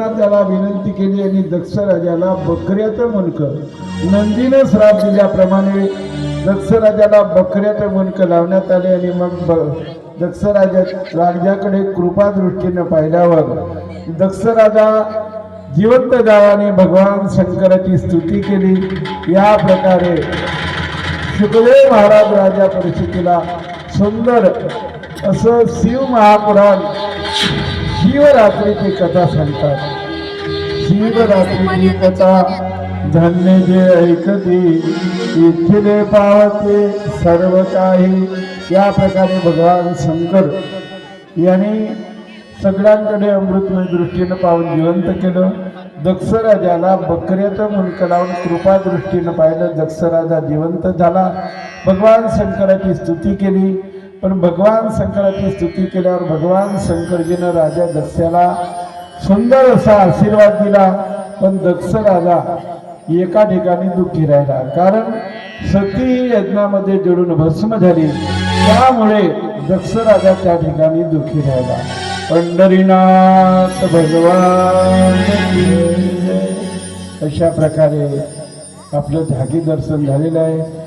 असताना त्याला विनंती केली आणि दक्ष राजाला बकऱ्याचं मुंडकं, नंदीनं श्राप दिल्याप्रमाणे दक्ष राजाला बकऱ्याचं मुंडकं लावण्यात आले. आणि मग दक्ष राजाकडे कृपादृष्टीनं पाहिल्यावर दक्ष राजा जिवंत जावाने भगवान शंकराची स्तुती केली. या प्रकारे शुकदेव महाराज राजा परिस्थितीला सुंदर असं शिव महापुराण शिवरात्रीची कथा सांगतात. शिवरात्रीची कथा धन्य जे ऐकती इच्छिले पावते सर्व काही. या प्रकारे भगवान शंकर यांनी सगळ्यांकडे अमृतमय दृष्टीनं पाहून जिवंत केलं. दक्ष राजाला बकऱ्याचं मुंडकं लावून कृपा दृष्टीनं पाहिलं. दक्ष राजा जिवंत झाला. भगवान शंकराची स्तुती केली. पण भगवान शंकराची स्तुती केल्यावर भगवान शंकरजीनं राजा दक्षाला सुंदर असा आशीर्वाद दिला. पण दक्ष राजा एका ठिकाणी दुःखी राहिला, कारण सती यज्ञामध्ये जळून भस्म झाली. त्यामुळे दक्ष राजा त्या ठिकाणी दुःखी राहिला. पंढरीनाथ भगवान. अशा प्रकारे आपलं धागी दर्शन झालेलं आहे.